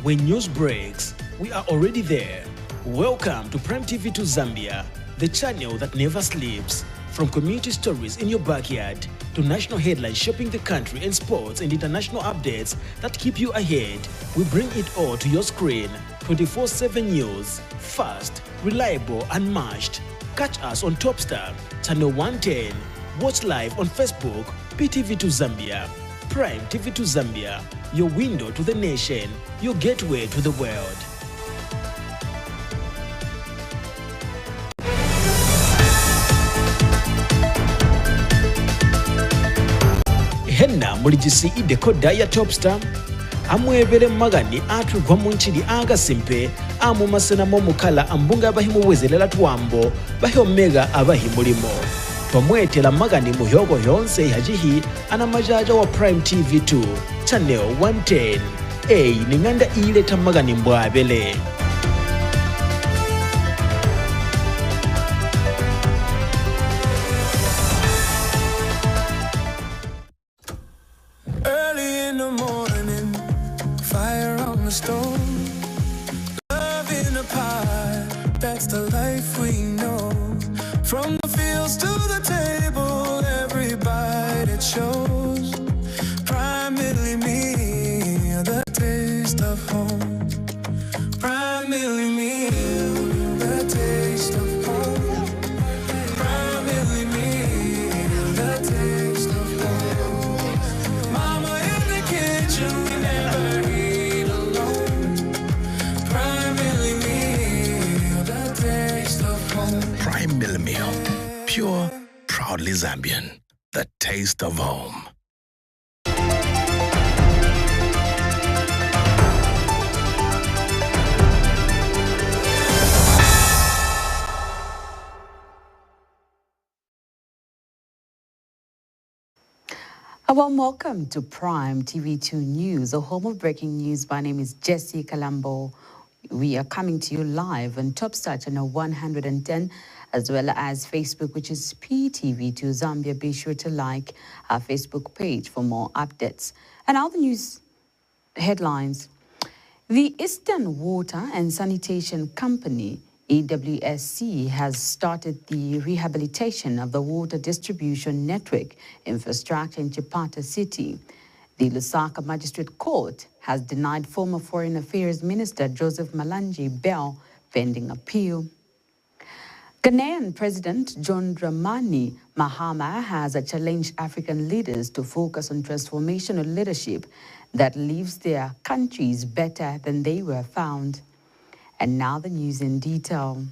When news breaks, we are already there. Welcome to Prime TV to Zambia, the channel that never sleeps. From community stories in your backyard to national headlines shaping the country and sports and international updates that keep you ahead, we bring it all to your screen. 24/7 news, fast, reliable, unmatched. Catch us on Topstar, channel 110. Watch live on Facebook, PTV to Zambia. Prime TV to Zambia, your window to the nation, your gateway to the world. Henna mulijisi idekoda ya Topstar amwebere magani atugwa munchiri agasimpe amumasena momukala ambunga bahimuwezelela twambo bahomega abahimulimo twamwetela magani muhyogo yonse hajihi anamajaja wa Prime TV2 channel 110 ninganda ile tamagani mbwabele. Love in a pie, that's the life we know. From the fields to the table, every bite it shows. Primarily me, the taste of home. Primarily me, the taste of home. Primarily me, the taste of home. Mama in the kitchen, we never eat alone. Primarily me, the taste of home. Prime Milk, pure, proudly Zambian, the taste of home. A warm welcome to Prime TV2 News, a home of breaking news. My name is Jessie Kalambo. We are coming to you live on Topstar channel 110, as well as Facebook, which is PTV2 Zambia. Be sure to like our Facebook page for more updates. And now the news headlines. The Eastern Water and Sanitation Company, EWSC, has started the rehabilitation of the water distribution network infrastructure in Chipata City. The Lusaka Magistrate Court has denied former Foreign Affairs Minister Joseph Malanji bail pending appeal. Ghanaian President John Dramani Mahama has challenged African leaders to focus on transformational leadership that leaves their countries better than they were found. And now the news in detail.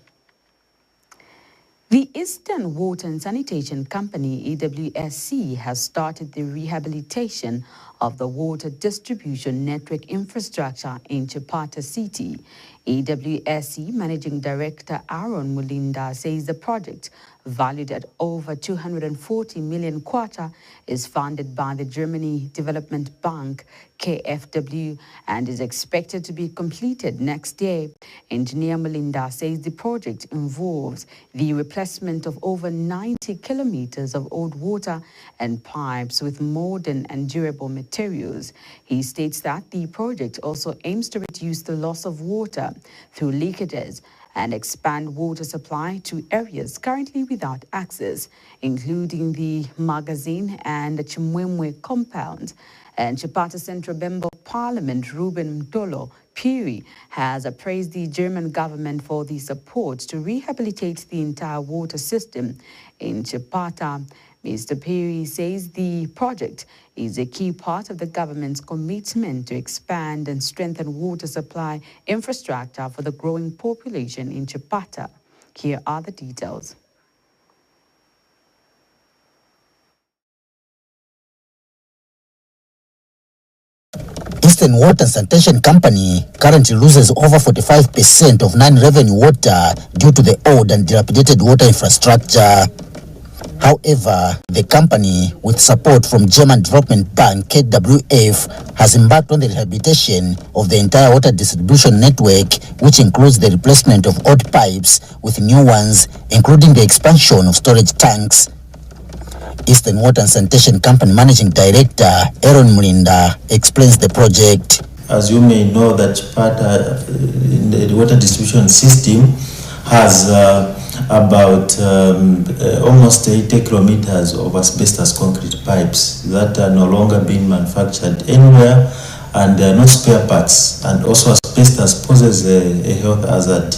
The Eastern Water and Sanitation Company, EWSC, has started the rehabilitation of the water distribution network infrastructure in Chipata City. EWSC Managing Director Aaron Mulinda says the project, valued at over 240 million kwacha, is funded by the Germany Development Bank, KfW, and is expected to be completed next year. Engineer Mulinda says the project involves the replacement of over 90 kilometers of old water and pipes with modern and durable materials. He states that the project also aims to reduce the loss of water through leakages and expand water supply to areas currently without access, including the Magazine and the Chimwemwe compound. And Chipata Central Member of Parliament Ruben Mtolo Piri has praised the German government for the support to rehabilitate the entire water system in Chipata. Mr. Piri says the project is a key part of the government's commitment to expand and strengthen water supply infrastructure for the growing population in Chipata. Here are the details. Eastern Water and Sanitation Company currently loses over 45% of non-revenue water due to the old and dilapidated water infrastructure. However, the company, with support from German Development Bank KWF, has embarked on the rehabilitation of the entire water distribution network, which includes the replacement of old pipes with new ones, including the expansion of storage tanks. Eastern Water and Sanitation Company Managing Director Aaron Mulinda explains the project. As you may know, that Chipata, the water distribution system, has about almost 80 kilometers of asbestos concrete pipes that are no longer being manufactured anywhere, and there are no spare parts. And also asbestos poses a health hazard.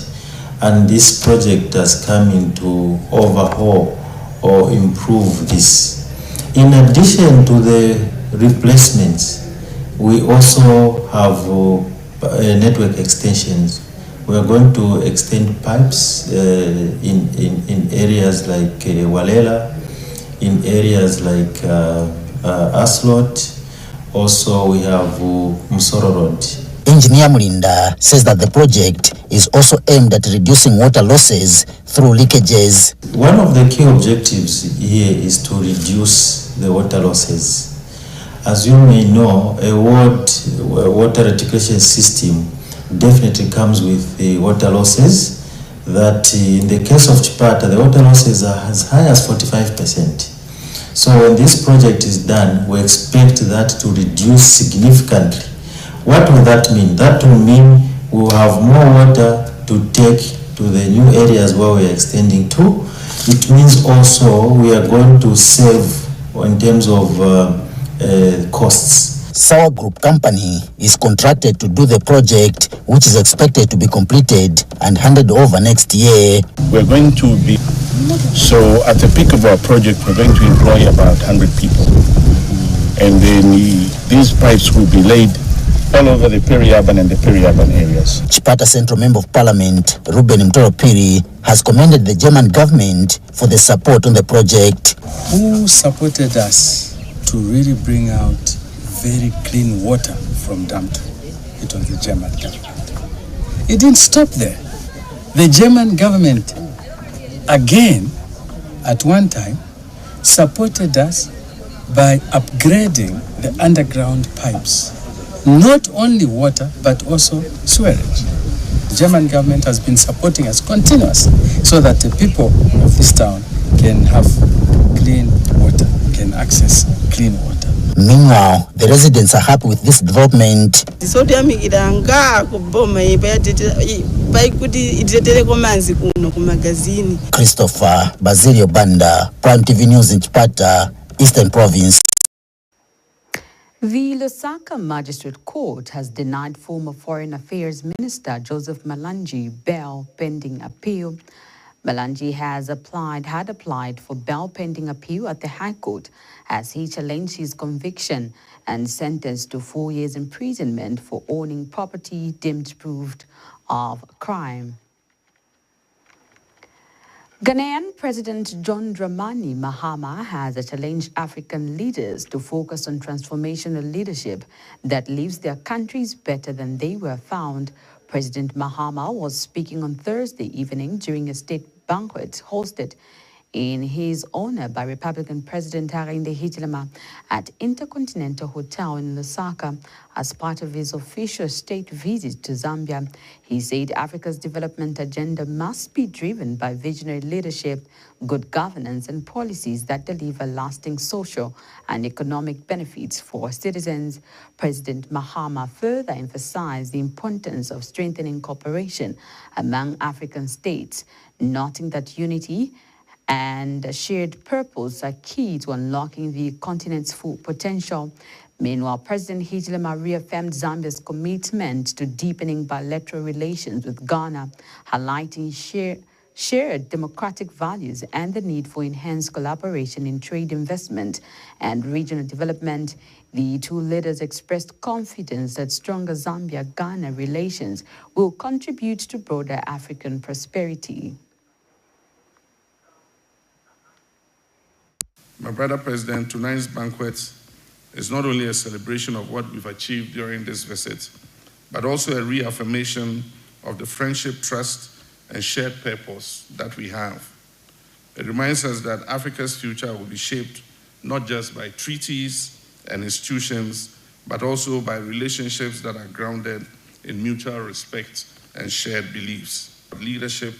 And this project has come in to overhaul or improve this. In addition to the replacements, we also have network extensions. We are going to extend pipes in areas like Walela, in areas like Aslot. Also, we have Musoro Road. Engineer Mulinda says that the project is also aimed at reducing water losses through leakages. One of the key objectives here is to reduce the water losses. As you may know, a water reticulation system definitely comes with the water losses. That in the case of Chipata, the water losses are as high as 45%. So when this project is done, we expect that to reduce significantly. What will that mean? That will mean we will have more water to take to the new areas where we are extending to. It means also we are going to save in terms of costs. Sour Group Company is contracted to do the project, which is expected to be completed and handed over next year. We're going to be, so at the peak of our project, we're going to employ about 100 people. And then these pipes will be laid all over the peri-urban and the peri-urban areas. Chipata Central Member of Parliament, Ruben Mtoropiri, has commended the German government for the support on the project. Who supported us to really bring out very clean water from Damto? It was the German government. It didn't stop there. The German government, again, at one time, supported us by upgrading the underground pipes. Not only water, but also sewerage. The German government has been supporting us continuously so that the people of this town can have clean water, can access clean water. Meanwhile, the residents are happy with this development. Christopher Basilio Banda, Prime TV News in Chipata, Eastern Province. The Lusaka Magistrate Court has denied former Foreign Affairs Minister Joseph Malanji bail pending appeal. Malanji had applied for bail pending appeal at the High Court as he challenged his conviction and sentenced to 4 years imprisonment for owning property deemed proved of crime. Ghanaian President John Dramani Mahama has challenged African leaders to focus on transformational leadership that leaves their countries better than they were found. President Mahama was speaking on Thursday evening during a state banquet hosted in his honor by Republican President Hakainde Hichilema at Intercontinental Hotel in Lusaka as part of his official state visit to Zambia. He said Africa's development agenda must be driven by visionary leadership, good governance, and policies that deliver lasting social and economic benefits for citizens. President Mahama further emphasized the importance of strengthening cooperation among African states, noting that unity and a shared purpose are key to unlocking the continent's full potential. Meanwhile, President Hichilema reaffirmed Zambia's commitment to deepening bilateral relations with Ghana, highlighting shared democratic values and the need for enhanced collaboration in trade, investment, and regional development. The two leaders expressed confidence that stronger Zambia-Ghana relations will contribute to broader African prosperity. My brother President, tonight's banquet is not only a celebration of what we've achieved during this visit, but also a reaffirmation of the friendship, trust, and shared purpose that we have. It reminds us that Africa's future will be shaped not just by treaties and institutions, but also by relationships that are grounded in mutual respect and shared beliefs. Leadership,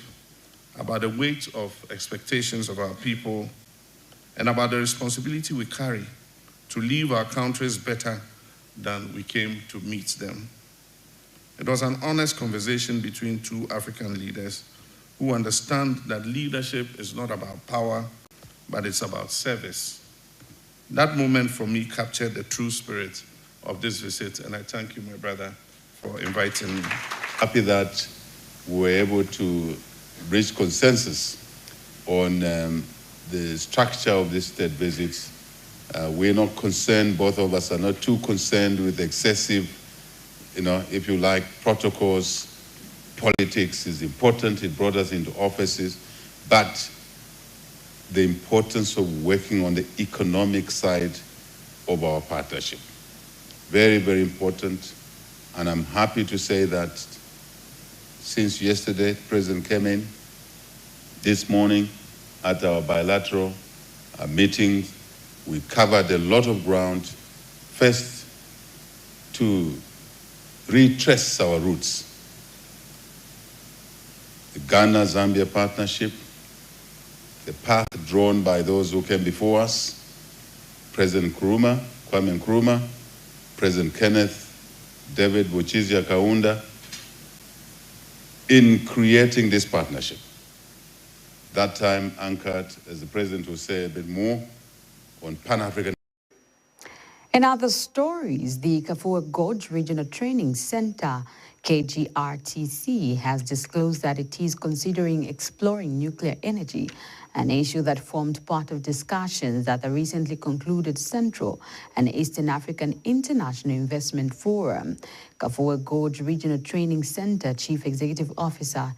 about the weight of expectations of our people, and about the responsibility we carry to leave our countries better than we came to meet them. It was an honest conversation between two African leaders who understand that leadership is not about power, but it's about service. That moment for me captured the true spirit of this visit, and I thank you, my brother, for inviting me. Happy that we were able to reach consensus on the structure of this state visits. We're not concerned, both of us are not too concerned with excessive, if you like, protocols. Politics is important, it brought us into offices, but the importance of working on the economic side of our partnership. Very, very important, and I'm happy to say that since yesterday, the President came in, this morning at our bilateral meetings, we covered a lot of ground. First, to retrace our roots. The Ghana-Zambia partnership, the path drawn by those who came before us, President Kwame Nkrumah, President Kenneth David Buchizia Kaunda, in creating this partnership. That time anchored, as the President will say a bit more, on Pan-African. In other stories, the Kafue Gorge Regional Training Center, KGRTC, has disclosed that it is considering exploring nuclear energy, an issue that formed part of discussions at the recently concluded Central and Eastern African International Investment Forum. Kafue Gorge Regional Training Center Chief Executive Officer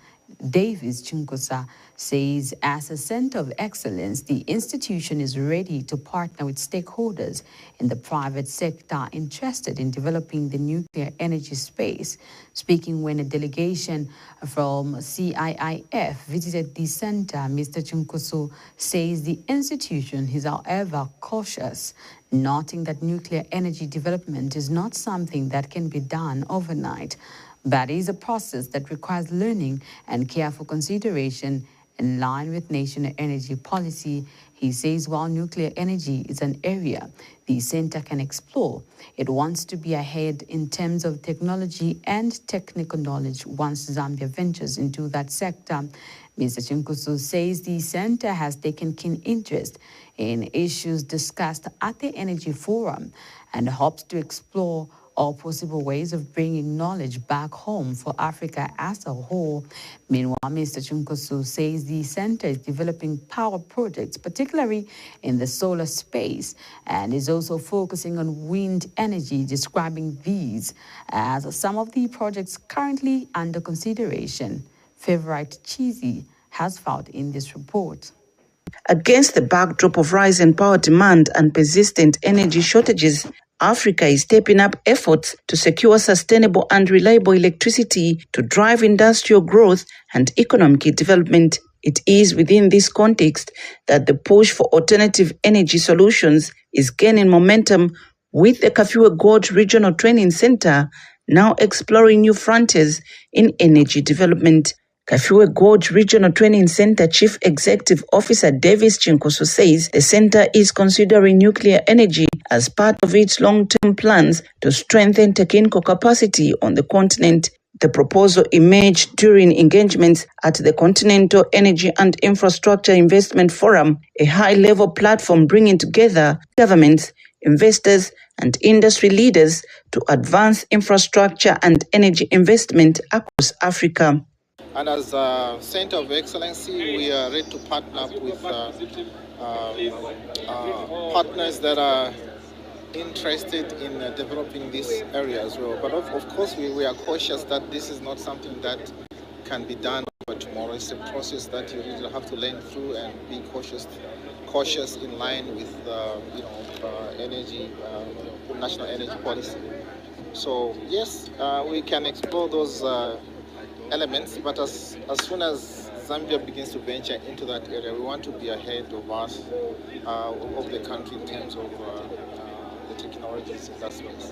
Davis Chinkosa says as a center of excellence, the institution is ready to partner with stakeholders in the private sector interested in developing the nuclear energy space. Speaking when a delegation from CIIF visited the center, Mr. Chinkoso says the institution is, however, cautious, noting that nuclear energy development is not something that can be done overnight, but is a process that requires learning and careful consideration in line with national energy policy. He says while nuclear energy is an area the center can explore, it wants to be ahead in terms of technology and technical knowledge once Zambia ventures into that sector. Mr. Chinkoso says the center has taken keen interest in issues discussed at the Energy Forum and hopes to explore all possible ways of bringing knowledge back home for Africa as a whole. Meanwhile, Mr. Chinkoso says the center is developing power projects, particularly in the solar space, and is also focusing on wind energy, describing these as some of the projects currently under consideration. Favorite Cheesy has filed in this report. Against the backdrop of rising power demand and persistent energy shortages, Africa is stepping up efforts to secure sustainable and reliable electricity to drive industrial growth and economic development. It is within this context that the push for alternative energy solutions is gaining momentum, with the Kafue Gorge Regional Training Center now exploring new frontiers in energy development. Kafue Gorge Regional Training Center Chief Executive Officer Davis Chinkoso says the center is considering nuclear energy as part of its long-term plans to strengthen technical capacity on the continent. The proposal emerged during engagements at the Continental Energy and Infrastructure Investment Forum, a high-level platform bringing together governments, investors, and industry leaders to advance infrastructure and energy investment across Africa. And as a Center of Excellency, we are ready to partner up with partners that are interested in developing this area as well. But of course, we are cautious that this is not something that can be done over tomorrow. It's a process that you really have to learn through and be cautious in line with national energy policy. So yes, we can explore those elements, but as soon as Zambia begins to venture into that area, we want to be ahead of us, of the country in terms of the technologies in that space.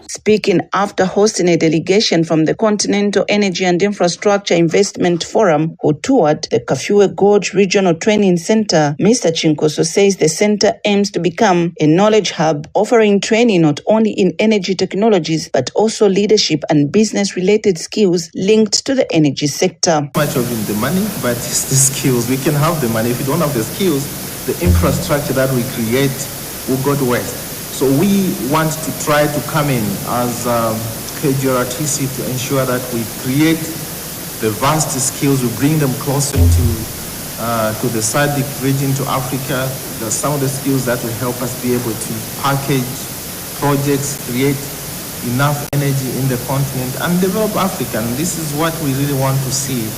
Speaking after hosting a delegation from the Continental Energy and Infrastructure Investment Forum who toured the Kafue Gorge Regional Training Center, Mr. Chinkoso says the center aims to become a knowledge hub offering training not only in energy technologies but also leadership and business-related skills linked to the energy sector. Much of the money, but it's the skills. We can have the money. If you don't have the skills, the infrastructure that we create will go to waste. So we want to try to come in as KGRTC to ensure that we create the vast skills, we bring them closer to the SADC region, to Africa. There's some of the skills that will help us be able to package projects, create enough energy in the continent and develop Africa. And this is what we really want to see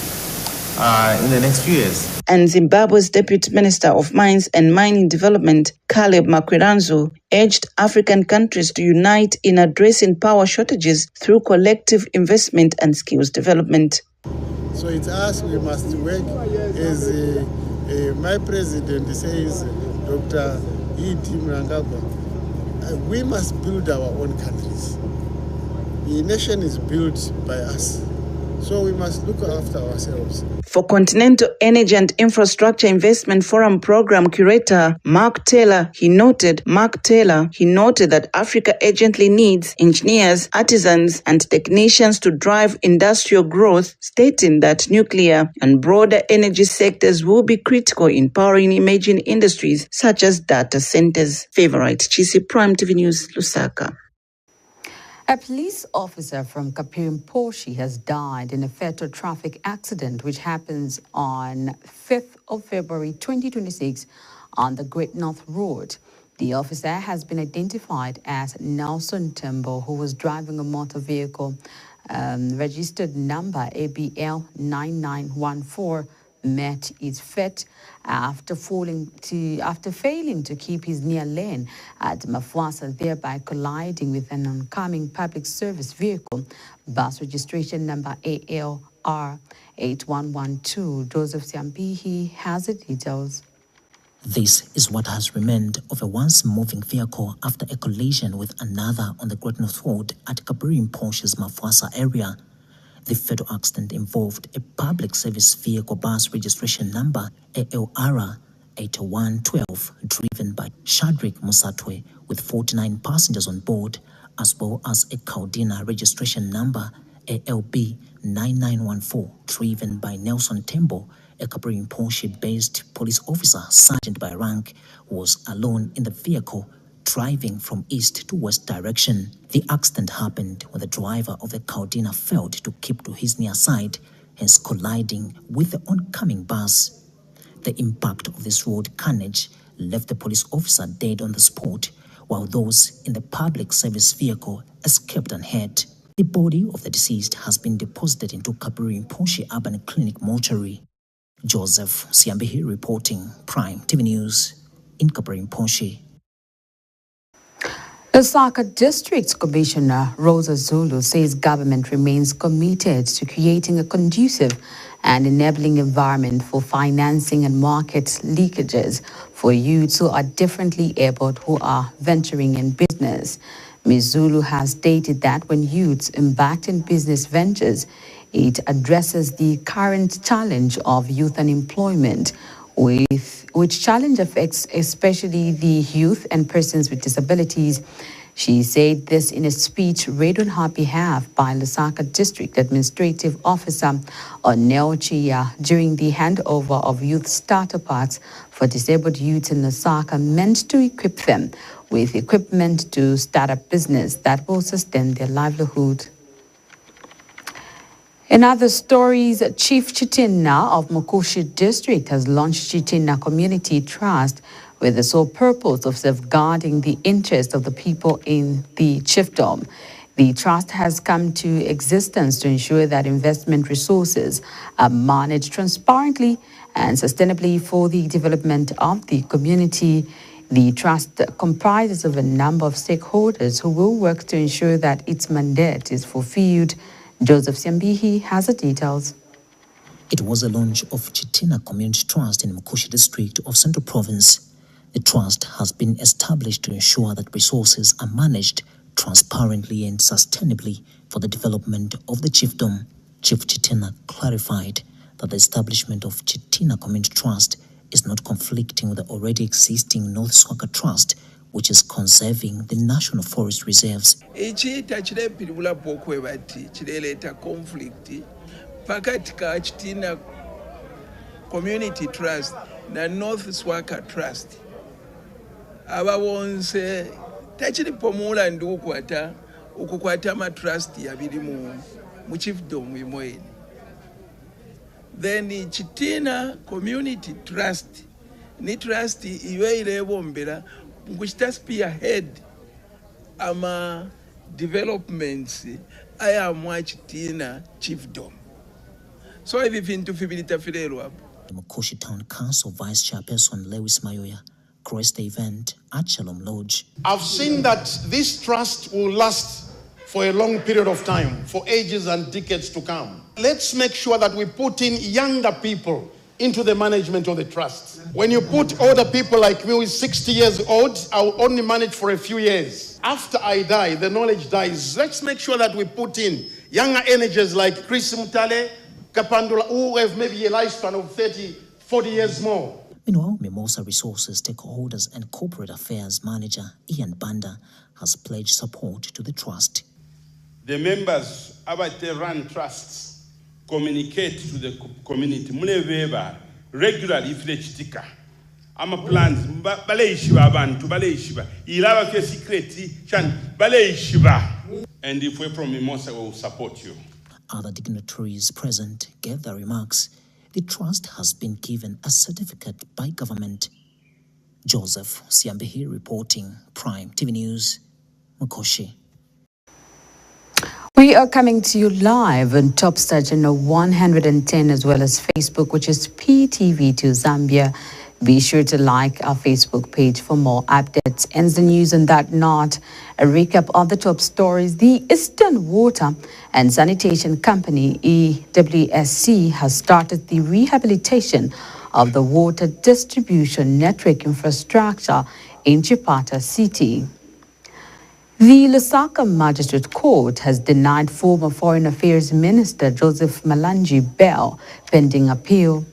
in the next few years. And Zimbabwe's Deputy Minister of Mines and Mining Development, Caleb Makwiranzu, urged African countries to unite in addressing power shortages through collective investment and skills development. So it's us, we must work as my president says, Dr. E.T. Mnangagwa, we must build our own countries. The nation is built by us. So we must look after ourselves. For Continental Energy and Infrastructure Investment Forum Program Curator Mark Taylor, he noted that Africa urgently needs engineers, artisans, and technicians to drive industrial growth, stating that nuclear and broader energy sectors will be critical in powering emerging industries such as data centers. Favorite Chisi, Prime TV News, Lusaka. A police officer from Kapirimposhi has died in a fatal traffic accident which happens on 5th of February 2026 on the Great North Road. The officer has been identified as Nelson Tembo, who was driving a motor vehicle registered number ABL 9914. Met its fate after failing to keep his near lane at Mafwasa, thereby colliding with an oncoming public service vehicle. Bus registration number ALR 8112. Joseph Siampihi has the details. This is what has remained of a once moving vehicle after a collision with another on the Great North Road at Kapirimposhi's Mafwasa area. The fatal accident involved a public service vehicle bus registration number ALR 8112 driven by Shadrach Musatwe with 49 passengers on board, as well as a Caudina registration number ALB 9914 driven by Nelson Tembo, a Kapirimposhi-based police officer, sergeant by rank, who was alone in the vehicle driving from east to west direction. The accident happened when the driver of the Caudina failed to keep to his near side, hence colliding with the oncoming bus. The impact of this road carnage left the police officer dead on the spot, while those in the public service vehicle escaped unhurt. The body of the deceased has been deposited into Kapirimposhi Urban Clinic mortuary. Joseph Siambihi reporting, Prime TV News in Kapirimposhi. Lusaka District Commissioner Rosa Zulu says government remains committed to creating a conducive and enabling environment for financing and market leakages for youths who are differently abled who are venturing in business. Ms. Zulu has stated that when youths embark in business ventures, it addresses the current challenge of youth unemployment, which challenge affects especially the youth and persons with disabilities. She said this in a speech read on her behalf by Lusaka District Administrative Officer Onel Chia during the handover of youth starter parks for disabled youths in Lusaka, meant to equip them with equipment to start a business that will sustain their livelihood. In other stories, Chief Chitina of Mukushi District has launched Chitina Community Trust with the sole purpose of safeguarding the interests of the people in the chiefdom. The trust has come to existence to ensure that investment resources are managed transparently and sustainably for the development of the community. The trust comprises of a number of stakeholders who will work to ensure that its mandate is fulfilled. Joseph Siambihi has the details. It was a launch of Chitina Community Trust in Mukushi District of Central Province. The trust has been established to ensure that resources are managed transparently and sustainably for the development of the chiefdom. Chief Chitina clarified that the establishment of Chitina Community Trust is not conflicting with the already existing North Swaka Trust, which is conserving the national forest reserves. Pakati ka Chitina Community Trust na North Swaka Trust abawonse tachiri pomula ndi ukukwata ma trust yabiri mu chiefdom imwe. Then Chitina Community Trust ni trust iwe ilebombera nguchita spearhead ama developments aya mwa Chitina chiefdom. So everything to fibilita filelo hapo. The Mukoshi Town Council Vice Chairperson Lewis Mayoya crossed the event at Shalom Lodge. I've seen that this trust will last for a long period of time, for ages and decades to come. Let's make sure that we put in younger people into the management of the trust. When you put older people like me who is 60 years old, I'll only manage for a few years. After I die, the knowledge dies. Let's make sure that we put in younger energies like Chris Mutale, Kapandula, who have maybe a lifespan of 30, 40 years more. Meanwhile, Mimosa Resources Stakeholders and Corporate Affairs Manager Ian Banda has pledged support to the trust. The members of the run trusts communicate to the community muleveba regularly if they chitika. Ama plans baleishiba abantu baleishiba ilaba ke secret chan baleishiba, and if we from Mimosa will support you. Other dignitaries present gave their remarks. The trust has been given a certificate by government. Joseph Siambehi reporting, Prime TV News, Mukoshi. We are coming to you live on Top Star Channel 110 as well as Facebook, which is PTV2 Zambia. Be sure to like our Facebook page for more updates. Ends the news on that note. A recap of the top stories. The Eastern Water and Sanitation Company, EWSC, has started the rehabilitation of the water distribution network infrastructure in Chipata City. The Lusaka Magistrate Court has denied former Foreign Affairs Minister Joseph Malanji bail pending appeal.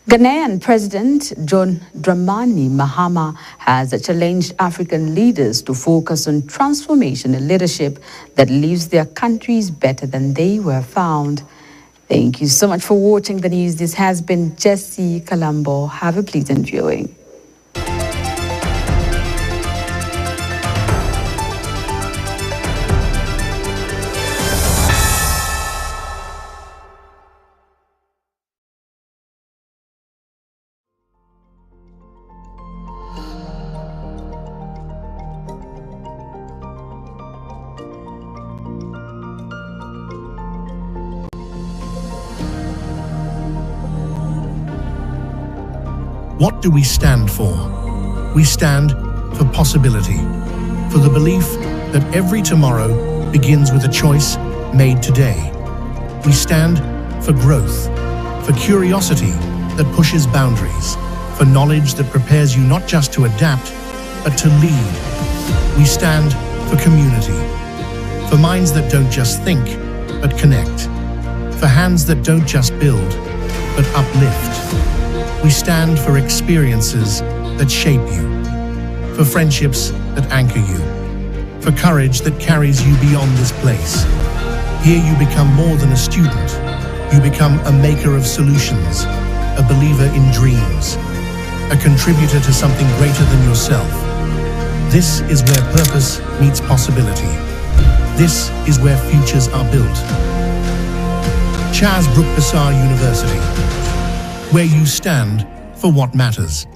Ghanaian President John Dramani Mahama has challenged African leaders to focus on transformation and leadership that leaves their countries better than they were found. Thank you so much for watching the news. This has been Jessie Colombo. Have a pleasant viewing. What do we stand for? We stand for possibility, for the belief that every tomorrow begins with a choice made today. We stand for growth, for curiosity that pushes boundaries, for knowledge that prepares you not just to adapt, but to lead. We stand for community, for minds that don't just think, but connect, for hands that don't just build, but uplift. We stand for experiences that shape you, for friendships that anchor you, for courage that carries you beyond this place. Here you become more than a student. You become a maker of solutions, a believer in dreams, a contributor to something greater than yourself. This is where purpose meets possibility. This is where futures are built. Charles Brook University, where you stand for what matters.